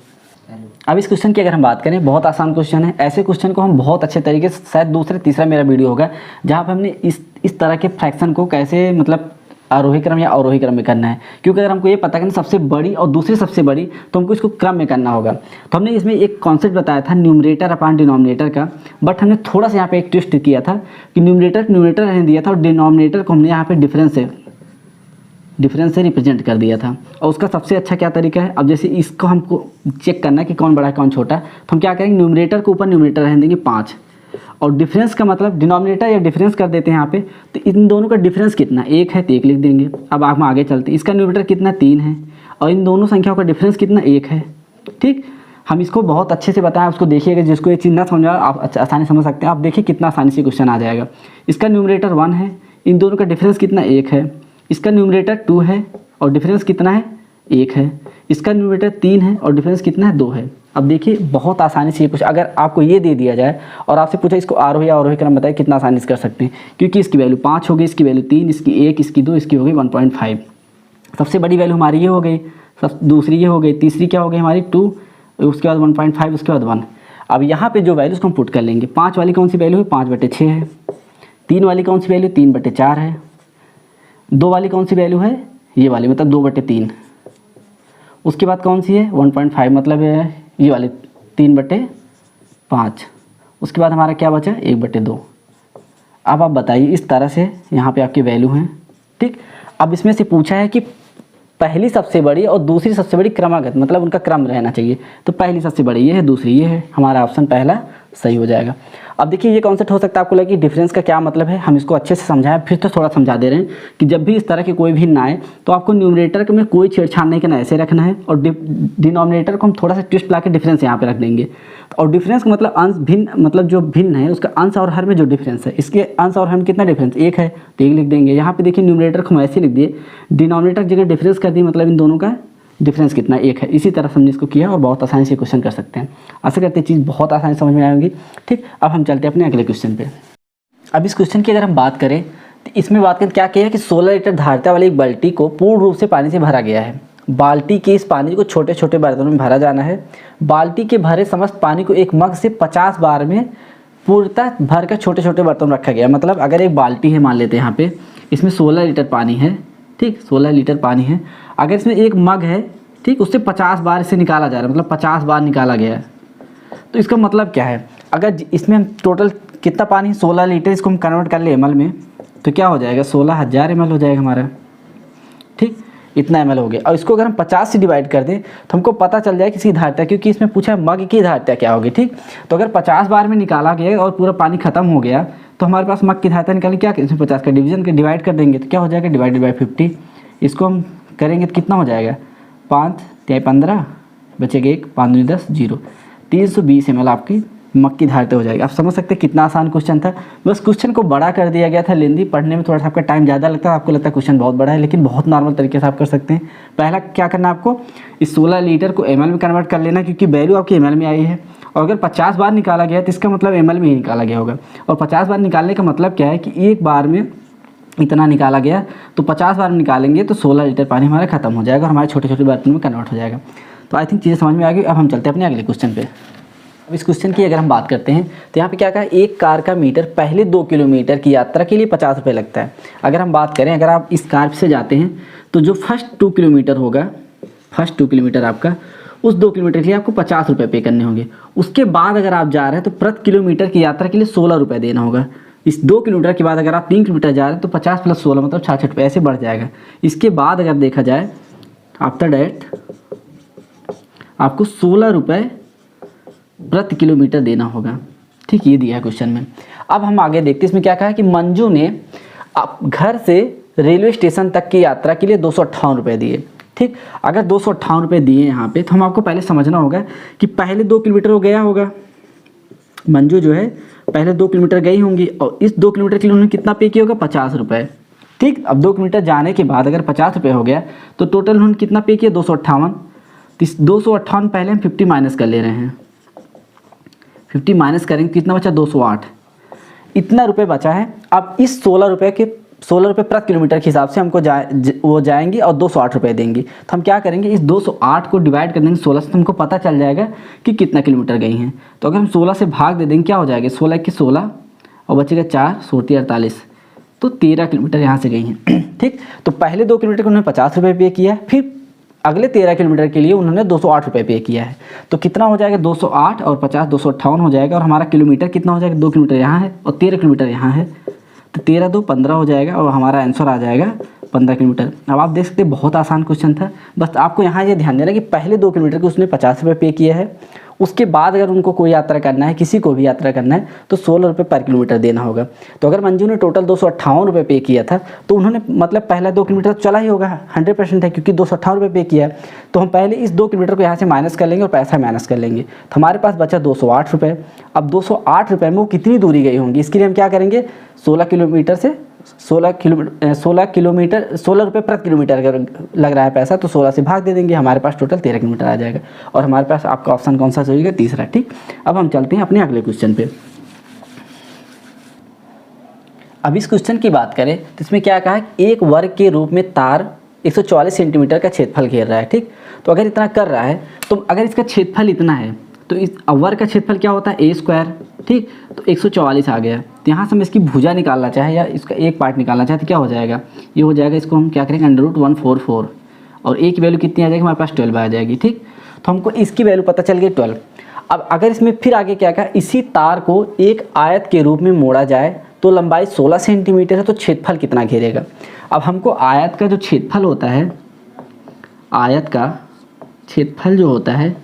अब इस क्वेश्चन की अगर हम बात करें, बहुत आसान क्वेश्चन है। ऐसे क्वेश्चन को हम बहुत अच्छे तरीके से, शायद दूसरा तीसरा मेरा वीडियो होगा जहाँ पर हमने इस तरह के फ्रैक्शन को कैसे मतलब आरोही क्रम या अवरोही क्रम में करना है। क्योंकि अगर हमको ये पता करना सबसे बड़ी और दूसरी सबसे बड़ी, तो हमको इसको क्रम में करना होगा। तो हमने इसमें एक कॉन्सेप्ट बताया था न्यूमरेटर अपॉन डिनोमिनेटर का, बट हमने थोड़ा सा यहाँ पे एक ट्विस्ट किया था कि न्यूमरेटर रहने दिया था और डिनोमिनेटर को हमने यहाँ पे डिफरेंस से रिप्रेजेंट कर दिया था। और उसका सबसे अच्छा क्या तरीका है? अब जैसे इसको हमको चेक करना है कि कौन बड़ा है कौन छोटा, तो हम क्या करेंगे? न्यूमरेटर के ऊपर न्यूमरेटर रहने देंगे 5, और डिफरेंस का मतलब डिनोमिनेटर या डिफरेंस कर देते हैं यहाँ पे। तो इन दोनों का डिफरेंस कितना? 1 है तो 1 लिख देंगे। अब हम आगे चलते हैं, इसका न्यूमरेटर कितना? 3 है, और इन दोनों संख्याओं का डिफरेंस कितना? 1 है, ठीक। हम इसको बहुत अच्छे से बताएं, उसको देखिएगा। जिसको ये चीज़ ना समझ आप आसानी समझ सकते हैं। आप देखिए कितना आसानी से क्वेश्चन आ जाएगा। इसका न्यूमरेटर 1 है, इन दोनों का डिफरेंस कितना 1 है, इसका न्यूमरेटर 2 है और डिफरेंस कितना है 1 है, इसका न्यूमरेटर 3 है और डिफरेंस कितना है 2 है। अब देखिए बहुत आसानी से ये पूछा, अगर आपको ये दे दिया जाए और आपसे पूछा इसको आरोही या अवरोही क्रम बताइए, कितना आसानी से कर सकते हैं, क्योंकि इसकी वैल्यू 5 हो गई, इसकी वैल्यू 3, इसकी 1, इसकी 2, इसकी हो गई 1.5। सबसे बड़ी वैल्यू हमारी ये हो गई, दूसरी ये हो गई, तीसरी क्या हो गई हमारी 2, उसके बाद 1.5, उसके बाद 1। अब यहाँ पे जो वैल्यूज़ को हम पुट कर लेंगे, 5 वाली कौन सी वैल्यू है 5/6 है, 3 वाली कौन सी वैल्यू 3/4 है, 2 वाली कौन सी वैल्यू है ये वाली मतलब 2/3, उसके बाद कौन सी है 1.5 मतलब ये वाली 3/5, उसके बाद हमारा क्या बचा 1/2। अब आप बताइए इस तरह से यहाँ पे आपकी वैल्यू हैं, ठीक। अब इसमें से पूछा है कि पहली सबसे बड़ी और दूसरी सबसे बड़ी क्रमागत, मतलब उनका क्रम रहना चाहिए। तो पहली सबसे बड़ी ये है, दूसरी ये है, हमारा ऑप्शन पहला सही हो जाएगा। अब देखिए ये कॉन्सेप्ट हो सकता है आपको लगे कि डिफरेंस का क्या मतलब है, हम इसको अच्छे से समझाएं, फिर तो थोड़ा समझा दे रहे हैं कि जब भी इस तरह के कोई भी ना आए तो आपको न्यूमरेटर में कोई छेड़छाड़ नहीं करना, ऐसे रखना है, और डिनोमिनेटर को हम थोड़ा सा ट्विस्ट ला के डिफरेंस यहाँ पे रख देंगे। और डिफरेंस का मतलब अंश भिन्न, मतलब जो भिन्न है उसका अंश और हर में जो डिफरेंस है, इसके अंश और हर में कितना डिफरेंस 1 है तो 1 लिख देंगे। यहाँ पे देखिए न्यूमरेटर को हम ऐसे लिख दिए, डिनोमिनेटर जगह डिफरेंस कर दिए, मतलब इन दोनों का डिफरेंस कितना 1 है। इसी तरह हमने इसको किया और बहुत आसानी से क्वेश्चन कर सकते हैं। आशा करते हैं चीज़ बहुत आसानी से समझ में आएगी, ठीक। अब हम चलते हैं अपने अगले क्वेश्चन पे। अब इस क्वेश्चन की अगर हम बात करें तो इसमें बात करें क्या किया है कि 16 लीटर धारिता वाली एक बाल्टी को पूर्ण रूप से पानी से भरा गया है। बाल्टी के इस पानी को छोटे छोटे बर्तनों में भरा जाना है। बाल्टी के भरे समस्त पानी को एक मग से 50 बार में पूर्णतः भर कर छोटे छोटे बर्तन में रखा गया। मतलब अगर एक बाल्टी है, मान लेते हैं यहाँ पे, इसमें 16 लीटर पानी है, ठीक, 16 लीटर पानी है। अगर इसमें एक मग है, ठीक, उससे 50 बार इसे निकाला जा रहा है, मतलब 50 बार निकाला गया है। तो इसका मतलब क्या है, अगर इसमें हम टोटल कितना पानी 16 लीटर, इसको हम कन्वर्ट कर ले ml में तो क्या हो जाएगा 16,000 ml हो जाएगा हमारा, ठीक, इतना ml हो गया। और इसको अगर हम 50 से डिवाइड कर दें तो हमको पता चल जाए किसकी धारिता, क्योंकि इसमें पूछा है मग की धारिता क्या होगी, ठीक। तो अगर 50 बार में निकाला गया और पूरा पानी खत्म हो गया तो हमारे पास मग की धारिता निकालने क्या, इसमें 50 का डिवीजन कर डिवाइड कर देंगे तो क्या हो जाएगा डिवाइडेड बाई 50। इसको हम करेंगे तो कितना हो जाएगा 5 या 15 बचेगा 1, 5 दूनी 10, 0, 320 ml आपकी मग की धारिता हो जाएगी। आप समझ सकते हैं कितना आसान क्वेश्चन था। बस क्वेश्चन को बड़ा कर दिया गया था, लेंदी, पढ़ने में थोड़ा सा आपका टाइम ज़्यादा लगता है, आपको लगता है क्वेश्चन बहुत बड़ा है, लेकिन बहुत नॉर्मल तरीके से आप कर सकते हैं। पहला क्या करना है आपको, इस 16 लीटर को ml में कन्वर्ट कर लेना, क्योंकि वैल्यू आपकी ml में आई है। और अगर 50 बार निकाला गया तो इसका मतलब ml में ही निकाला गया होगा। और 50 बार निकालने का मतलब क्या है कि एक बार में इतना निकाला गया, तो 50 बार में निकालेंगे तो 16 लीटर पानी हमारा खत्म हो जाएगा और हमारे छोटे छोटे बर्तनों में कन्वर्ट हो जाएगा। तो आई थिंक चीज़ें समझ में आ गई। अब हम चलते हैं अपने अगले क्वेश्चन पे। अब इस क्वेश्चन की अगर हम बात करते हैं तो यहाँ पे क्या कहा, एक कार का मीटर पहले 2 किलोमीटर की यात्रा के लिए 50 रुपये लगता है। अगर हम बात करें, अगर आप इस कार से जाते हैं तो जो फर्स्ट 2 किलोमीटर होगा, फर्स्ट 2 किलोमीटर आपका, उस 2 किलोमीटर के लिए आपको 50 रुपये पे करने होंगे। उसके बाद अगर आप जा रहे हैं तो प्रति किलोमीटर की यात्रा के लिए 16 रुपये देना होगा। इस 2 किलोमीटर के बाद अगर आप 3 किलोमीटर जा रहे हैं तो 50 + 16 मतलब 66 रुपये, ऐसे बढ़ जाएगा। इसके बाद अगर देखा जाए आफ्टर डैट आपको 16 रुपये प्रति किलोमीटर देना होगा, ठीक, ये दिया है क्वेश्चन में। अब हम आगे देखते हैं इसमें क्या कहा है कि मंजू ने घर से रेलवे स्टेशन तक की यात्रा के लिए 258 रुपये दिए, ठीक। अगर 258 रुपये दिए यहाँ पे, तो हम आपको पहले समझना होगा कि पहले 2 किलोमीटर वो गया होगा, मंजू जो है पहले 2 किलोमीटर गई होंगी और इस 2 किलोमीटर के लिए उन्होंने कितना पे किया होगा 50 रुपये, ठीक। अब 2 किलोमीटर जाने के बाद अगर 50 रुपये हो गया तो टोटल उन्होंने कितना पे किया 258। तो इस 258 पहले हम 50 माइनस कर ले रहे हैं, 50 माइनस करेंगे कितना बचा 208, इतना रुपये बचा है। अब इस 16 रुपये प्रति किलोमीटर के हिसाब से हमको वो जाएंगी और 208 रुपये देंगी। तो हम क्या करेंगे, इस 208 को डिवाइड कर देंगे 16 से, तो हमको पता चल जाएगा कि कितना किलोमीटर गई हैं। तो अगर हम 16 से भाग दे देंगे क्या हो जाएगा, 16 के 16 और बचेगा 4, 16 48, तो 13 किलोमीटर यहाँ से गई हैं, ठीक। तो पहले 2 किलोमीटर को उन्होंने 50 रुपये पे किया, फिर अगले 13 किलोमीटर के लिए उन्होंने 208 रुपये पे किया है। तो कितना हो जाएगा 208 और 50 258 हो जाएगा। और हमारा किलोमीटर कितना हो जाएगा, 2 किलोमीटर यहाँ है और 13 किलोमीटर यहाँ है, तो 13 2 15 हो जाएगा और हमारा आंसर आ जाएगा 15 किलोमीटर। अब आप देख सकते हैं बहुत आसान क्वेश्चन था। बस आपको यहाँ ये ध्यान देना कि पहले 2 किलोमीटर को उसने 50 रुपये पे किया है, उसके बाद अगर उनको कोई यात्रा करना है, किसी को भी यात्रा करना है, तो 16 रुपये पर किलोमीटर देना होगा। तो अगर मंजू ने टोटल 258 रुपये पे किया था तो उन्होंने मतलब पहला 2 किलोमीटर तो चला ही होगा, 100% है, क्योंकि 258 रुपये पे किया। तो हम पहले इस 2 किलोमीटर को यहाँ से माइनस कर लेंगे और पैसा माइनस कर लेंगे, तो हमारे पास बचा 208 रुपये। अब 208 रुपये में वो कितनी दूरी गई होंगी, इसके लिए हम क्या करेंगे, 16 किलोमीटर से 16 रुपये प्रति किलोमीटर अगर लग रहा है पैसा तो 16 से भाग दे देंगे, हमारे पास टोटल 13 किलोमीटर आ जाएगा। और हमारे पास आपका ऑप्शन कौन सा चाहिए? तीसरा। ठीक, अब हम चलते हैं अपने अगले क्वेश्चन पे। अब इस क्वेश्चन की बात करें तो इसमें क्या कहा है, एक वर्ग के रूप में तार 144 सेंटीमीटर का क्षेत्रफल घेर रहा है। ठीक, तो अगर इतना कर रहा है तो अगर इसका क्षेत्रफल इतना है तो इस वर्ग का क्षेत्रफल क्या होता है? ए स्क्वायर। ठीक, तो 144 आ गया। तो यहाँ से हम इसकी भुजा निकालना चाहे या इसका एक पार्ट निकालना चाहे तो क्या हो जाएगा? ये हो जाएगा, इसको हम क्या करेंगे √144 और ए की वैल्यू कितनी आ जाएगी? हमारे पास 12 आ जाएगी। ठीक, तो हमको इसकी वैल्यू पता चल गई 12। अब अगर इसमें फिर आगे क्या कहा, इसी तार को एक आयत के रूप में मोड़ा जाए तो लंबाई 16 सेंटीमीटर है, तो क्षेत्रफल कितना घेरेगा? अब हमको आयत का जो क्षेत्रफल होता है, आयत का क्षेत्रफल जो होता है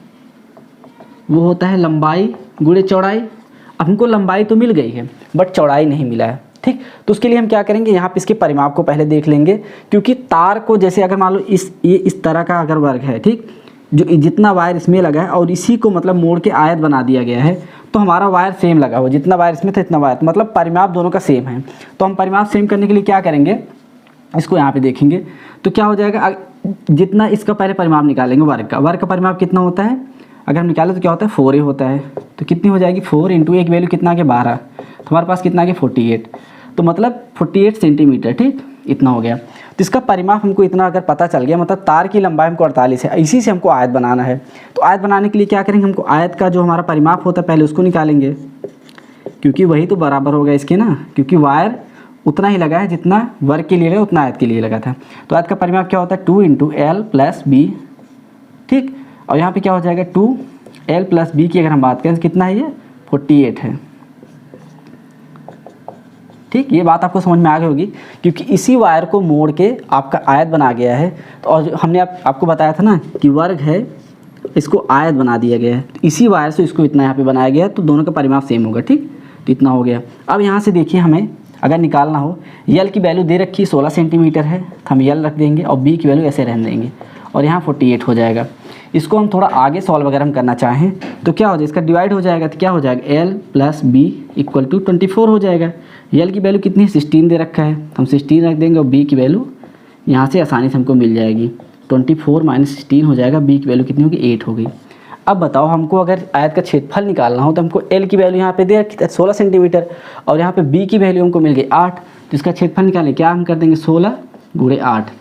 वो होता है लंबाई गुणे चौड़ाई। अब हमको लंबाई तो मिल गई है बट चौड़ाई नहीं मिला है। ठीक, तो उसके लिए हम क्या करेंगे, यहाँ पे इसके परिमाप को पहले देख लेंगे, क्योंकि तार को जैसे अगर मान लो ये इस तरह का अगर वर्ग है, ठीक, जो जितना वायर इसमें लगा है और इसी को मतलब मोड़ के आयत बना दिया गया है, तो हमारा वायर सेम लगा हो, जितना वायर इसमें था इतना वायर, मतलब परिमाप दोनों का सेम है। तो हम परिमाप सेम करने के लिए क्या करेंगे, इसको यहाँ पे देखेंगे तो क्या हो जाएगा, जितना इसका पहले परिमाप निकालेंगे वर्ग का परिमाप कितना होता है, अगर हम निकालें तो क्या होता है 4a होता है। तो कितनी हो जाएगी 4 इंटू एक वैल्यू कितना आ गया 12, तो हमारे पास कितना आ गया 48, तो मतलब 48 सेंटीमीटर। ठीक, इतना हो गया। तो इसका परिमाप हमको इतना अगर पता चल गया, मतलब तार की लंबाई हमको 48 है, इसी से हमको आयत बनाना है। तो आयत बनाने के लिए क्या करेंगे, हमको आयत का जो हमारा परिमाप होता है पहले उसको निकालेंगे, क्योंकि वही तो बराबर होगा इसके ना, क्योंकि वायर उतना ही लगा है जितना वर्ग के लिए लगा उतना आयत के लिए लगा था। तो आयत का परिमाप क्या होता है 2 इंटू एल प्लस बी। ठीक, और यहाँ पे क्या हो जाएगा 2l प्लस बी की अगर हम बात करें तो कितना है, ये 48 है। ठीक, ये बात आपको समझ में आ गई होगी, क्योंकि इसी वायर को मोड़ के आपका आयत बना गया है। तो और हमने आपको बताया था ना कि वर्ग है, इसको आयत बना दिया गया है, तो इसी वायर से इसको इतना यहाँ पे बनाया गया है, तो दोनों का परिमाप सेम होगा। ठीक, तो इतना हो गया। अब यहाँ से देखिए, हमें अगर निकालना हो, यल की वैल्यू दे रखी 16 सेंटीमीटर है, तो हम यल रख देंगे और बी की वैल्यू ऐसे रहने देंगे और यहाँ 48 हो जाएगा। इसको हम थोड़ा आगे सॉल्व वगैरह हम करना चाहें तो क्या हो जाएगा, इसका डिवाइड हो जाएगा तो क्या हो जाएगा l plus B equal to 24 हो जाएगा। l की वैल्यू कितनी है 16 दे रखा है, हम 16 रख देंगे और b की वैल्यू यहाँ से आसानी से हमको मिल जाएगी, 24 माइनस 16 हो जाएगा, b की वैल्यू कितनी होगी 8 होगी। अब बताओ, हमको अगर आयत का क्षेत्रफल निकालना हो तो हमको l की वैल्यू यहाँ पे दे रखी 16 सेंटीमीटर और यहाँ पे b की वैल्यू हमको मिल गई 8, तो इसका क्षेत्रफल निकालें, क्या हम कर देंगे 16 गुणे 8।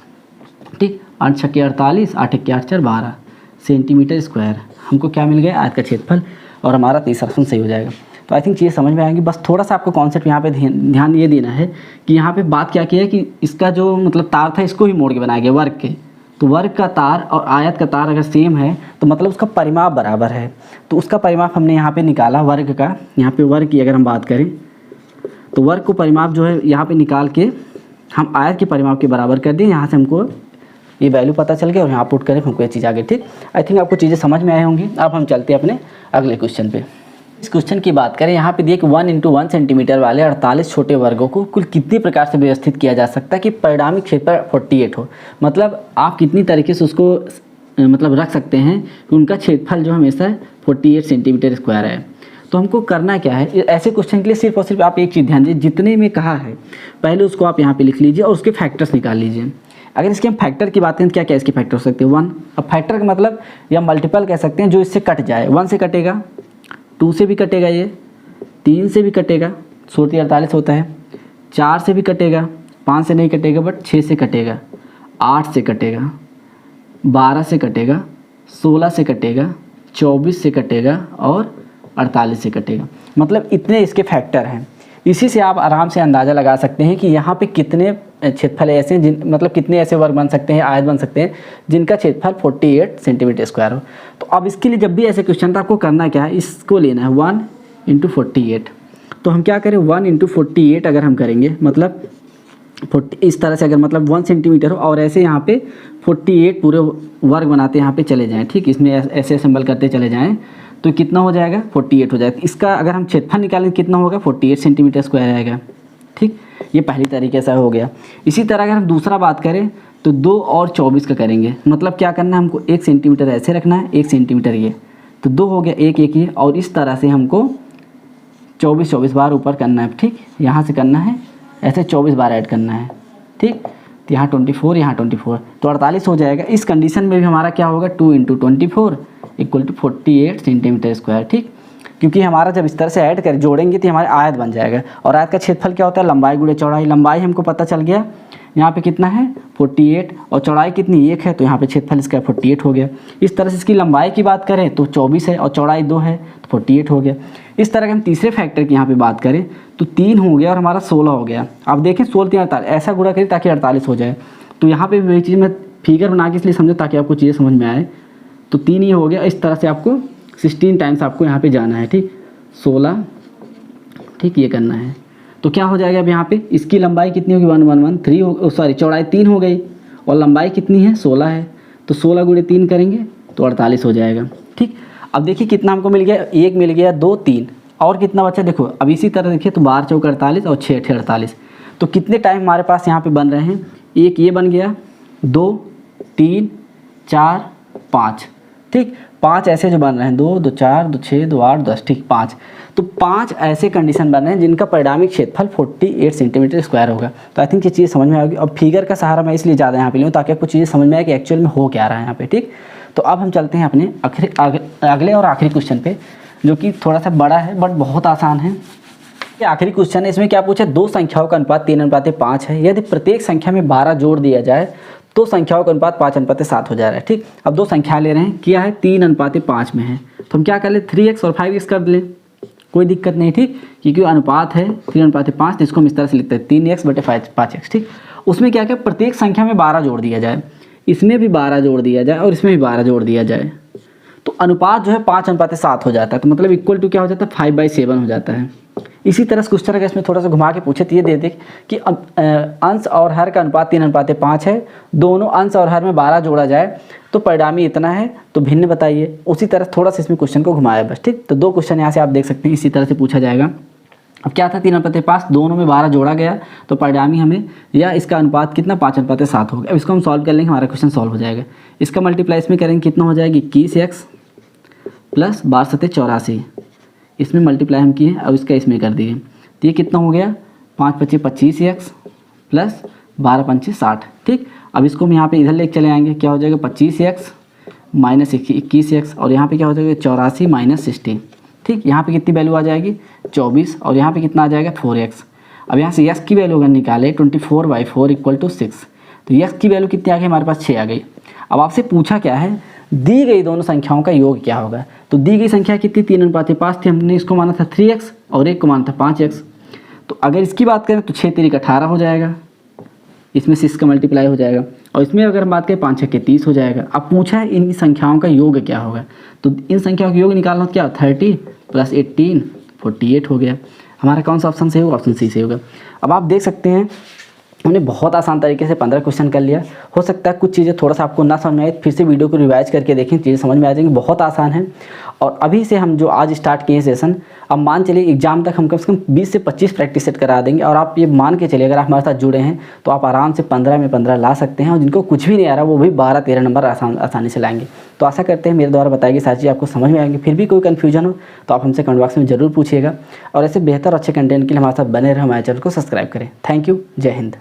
ठीक, 8 छक्के 48, 8 एक 8 4 12 सेंटीमीटर स्क्वायर, हमको क्या मिल गया आयत का क्षेत्रफल, और हमारा तीसरा ऑप्शन सही हो जाएगा। तो आई थिंक चीज़ें समझ में आएंगी। बस थोड़ा सा आपको कॉन्सेप्ट यहाँ पे ध्यान ये देना है कि यहाँ पे बात क्या की है कि इसका जो मतलब तार था इसको ही मोड़ के बनाया गया वर्ग के, तो वर्ग का तार और आयत का तार अगर सेम है तो मतलब उसका परिमाप बराबर है। तो उसका परिमाप हमने यहाँ पे निकाला वर्ग का, यहाँ पे वर्ग की अगर हम बात करें तो वर्ग को परिमाप जो है यहाँ पे निकाल के हम आयत के परिमाप के बराबर कर दिए। यहाँ से हमको ये वैल्यू पता चल गया और यहाँ पुट करें हमको ये चीज़ आ गई। ठीक, आई थिंक आपको चीज़ें समझ में आई होंगी। अब हम चलते हैं अपने अगले क्वेश्चन पे। इस क्वेश्चन की बात करें, यहाँ पे देखिए 1 इंटू 1 सेंटीमीटर वाले 48 छोटे वर्गों को कुल कितनी प्रकार से व्यवस्थित किया जा सकता है कि परिणामी क्षेत्रफल 48 हो। मतलब आप कितनी तरीके से उसको मतलब रख सकते हैं कि उनका क्षेत्रफल जो हमेशा 48 सेंटीमीटर स्क्वायर है। तो हमको करना क्या है, ऐसे क्वेश्चन के लिए सिर्फ और सिर्फ आप एक चीज़ ध्यान दीजिए, जितने में कहा है पहले उसको आप यहाँ पे लिख लीजिए और उसके फैक्टर्स निकाल लीजिए। अगर इसके हम फैक्टर की बात करें तो क्या क्या इसके फैक्टर हो सकते हैं 1। अब फैक्टर का मतलब या मल्टीपल कह सकते हैं जो इससे कट जाए, 1 से कटेगा, 2 से भी कटेगा, ये 3 से भी कटेगा, 48 होता है, 4 से भी कटेगा, 5 से नहीं कटेगा बट 6 से कटेगा, 8 से कटेगा, 12 से कटेगा, 16 से कटेगा, 24 से कटेगा और 48 से कटेगा। मतलब इतने इसके फैक्टर हैं। इसी से आप आराम से अंदाज़ा लगा सकते हैं कि यहाँ पे कितने क्षेत्रफल ऐसे हैं जिन मतलब कितने ऐसे वर्ग बन सकते हैं, आयत बन सकते हैं जिनका क्षेत्रफल 48 सेंटीमीटर स्क्वायर हो। तो अब इसके लिए जब भी ऐसे क्वेश्चन तो आपको करना क्या है, इसको लेना है 1 इंटू 48। तो हम क्या करें 1 इंटू 48 अगर हम करेंगे मतलब 40 इस तरह से अगर मतलब 1 सेंटीमीटर हो और ऐसे यहाँ पे 48 पूरे वर्ग बनाते यहाँ पे चले जाएँ। ठीक, इसमें ऐसे असेंबल करते चले जाएँ तो कितना हो जाएगा 48 हो जाएगा। इसका अगर हम क्षेत्रफल निकालें कितना होगा 48 सेंटीमीटर स्क्वायर आएगा। ठीक, ये पहली तरीके से हो गया। इसी तरह अगर हम दूसरा बात करें तो 2 और 24 का करेंगे। मतलब क्या करना है, हमको 1 सेंटीमीटर ऐसे रखना है, 1 सेंटीमीटर ये, तो 2 हो गया, 1 1 ये, और इस तरह से हमको 24 बार ऊपर करना है। ठीक, यहाँ से करना है ऐसे 24 बार ऐड करना है, ठीक। तो यहाँ 24, यहाँ 24, तो 48 हो जाएगा। इस कंडीशन में भी हमारा क्या होगा, 2 × 24 = 48 सेंटीमीटर स्क्वायर, ठीक। क्योंकि हमारा जब इस तरह से ऐड कर जोड़ेंगे तो हमारे आयत बन जाएगा, और आयत का क्षेत्रफल क्या होता है, लंबाई गुणे चौड़ाई। लंबाई हमको पता चल गया, यहाँ पे कितना है 48, और चौड़ाई कितनी 1 है, तो यहाँ पे क्षेत्रफल इसका 48 हो गया। इस तरह से इसकी लंबाई की बात करें तो 24 है और चौड़ाई 2 है, तो 48 हो गया। इस तरह के हम तीसरे फैक्टर की यहाँ पे बात करें तो 3 हो गया और हमारा 16 हो गया। अब देखें 16 3 48, ऐसा गुणा करें ताकि 48 हो जाए। तो यहाँ पे वही चीज़ मैं फिगर बना के इसलिए समझो ताकि आपको चीज़ें समझ में आए। तो 3 ही हो गया। इस तरह से आपको 16 टाइम्स आपको यहाँ पे जाना है, ठीक, 16, ठीक, ये करना है। तो क्या हो जाएगा अब यहाँ पे इसकी लंबाई कितनी होगी, 1113 हो, सॉरी चौड़ाई 3 हो गई और लंबाई कितनी है 16 है, तो 16 × 3 करेंगे तो 48 हो जाएगा, ठीक। अब देखिए कितना हमको मिल गया, 1 मिल गया, 2 3 और कितना बचा देखो। अब इसी तरह देखिए तो 12 × 4 = 48 और 6 × 8 = 48। तो कितने टाइम हमारे पास यहाँ पे बन रहे हैं, एक ये बन गया, 2 3 4 5, ठीक, 5 ऐसे जो बन रहे हैं, 2 2 4 2 6 2 8 10, ठीक, 5। तो 5 ऐसे कंडीशन बन रहे हैं जिनका परिणामी क्षेत्रफल 48 सेंटीमीटर स्क्वायर होगा। तो आई थिंक ये चीज़ समझ में आएगी। अब फिगर का सहारा मैं इसलिए ज़्यादा यहाँ पे लूँ ताकि आपको चीज़ें समझ में आए कि एक्चुअल में हो क्या रहा है यहाँ पे, ठीक। तो अब हम चलते हैं अपने अगले और आखिरी क्वेश्चन पे, जो कि थोड़ा सा बड़ा है बट बहुत आसान है। ये आखिरी क्वेश्चन है। इसमें क्या पूछा, दो संख्याओं का अनुपात 3:5 है। यदि प्रत्येक संख्या में 12 जोड़ दिया जाए तो संख्याओं का अनुपात 5:7 हो जा रहा है, ठीक। अब दो संख्या ले रहे हैं, क्या है 3:5 में है, तो हम क्या कर ले 3x और 5x कर लें, कोई दिक्कत नहीं, ठीक, क्योंकि अनुपात है 3:5, तो इसको हम इस तरह से लिखते हैं 3x/5x, ठीक। उसमें क्या क्या प्रत्येक संख्या में 12 जोड़ दिया जाए, इसमें भी 12 जोड़ दिया जाए और इसमें भी 12 जोड़ दिया जाए, तो अनुपात जो है 5:7 हो जाता है। तो मतलब इक्वल टू क्या हो जाता है 5/7 हो जाता है। इसी तरह से क्वेश्चन अगर इसमें थोड़ा सा घुमा के पूछे तो ये दे दे कि अंश और हर का अनुपात 3:5 है, दोनों अंश और हर में 12 जोड़ा जाए तो परिणामी इतना है, तो भिन्न बताइए। उसी तरह थोड़ा सा इसमें क्वेश्चन को घुमाया बस, ठीक। तो दो क्वेश्चन यहाँ से आप देख सकते हैं, इसी तरह से पूछा जाएगा। अब क्या था 3:5, दोनों में 12 जोड़ा गया तो परिणामी हमें या इसका अनुपात कितना 5:7 हो गया। अब इसको हम सॉल्व कर लेंगे, हमारा क्वेश्चन सॉल्व हो जाएगा। इसका मल्टीप्लाई इसमें करेंगे, कितना हो जाएगी 21x + 12×7 = 84, इसमें मल्टीप्लाई हम किए, अब इसका इसमें कर दिए, तो ये कितना हो गया 5×5 = 25x + 12×5 = 60, ठीक। अब इसको हम यहाँ पे इधर लेके चले आएंगे, क्या हो जाएगा 25x - 21x, और यहाँ पे क्या हो जाएगा 84 - 60, ठीक। यहाँ पे कितनी वैल्यू आ जाएगी 24, और यहाँ पे कितना आ जाएगा 4x। अब यहाँ से x की वैल्यू अगर निकाले 24/4 = 6, तो x की वैल्यू कितनी आ गई हमारे पास 6 आ गई। अब आपसे पूछा क्या है, दी गई दोनों संख्याओं का योग क्या होगा। तो दी गई संख्या कितनी 3:5 थी, हमने इसको माना था 3x और एक को माना था 5x। तो अगर इसकी बात करें तो 6 × 3 = 18 हो जाएगा, इसमें 6 का मल्टीप्लाई हो जाएगा, और इसमें अगर हम बात करें 5 × 6 = 30 हो जाएगा। अब पूछा है इन संख्याओं का योग क्या होगा, तो इन संख्याओं का योग निकालना क्या 30 + 18 48 हो गया। हमारा कौन सा ऑप्शन सही होगा, ऑप्शन सी सही होगा। अब आप देख सकते हैं हमने बहुत आसान तरीके से 15 क्वेश्चन कर लिया। हो सकता है कुछ चीज़ें थोड़ा सा आपको ना समझ में आए, फिर से वीडियो को रिवाइज करके देखें, चीज़ें समझ में आ जाएंगी। बहुत आसान है। और अभी से हम जो आज स्टार्ट किए सेशन, अब मान चलिए एग्जाम तक हम कम से कम 20 से 25 प्रैक्टिस सेट करा देंगे। और आप ये मान के चलिए अगर आप हमारे साथ जुड़े हैं तो आप आराम से 15 में 15 ला सकते हैं, और जिनको कुछ भी नहीं आ रहा वो भी 12-13 नंबर आसानी से लाएंगे। तो आशा करते हैं मेरे द्वारा बताई गई सारी चीज़ आपको समझ में आएंगी। फिर भी कोई कन्फ्यूजन हो तो आप हमसे कमेंट बॉक्स में ज़रूर पूछिएगा, और ऐसे बेहतर अच्छे कंटेंट के लिए हमारे साथ बने रहे, हमारे चैनल को सब्सक्राइब करें। थैंक यू, जय हिंद।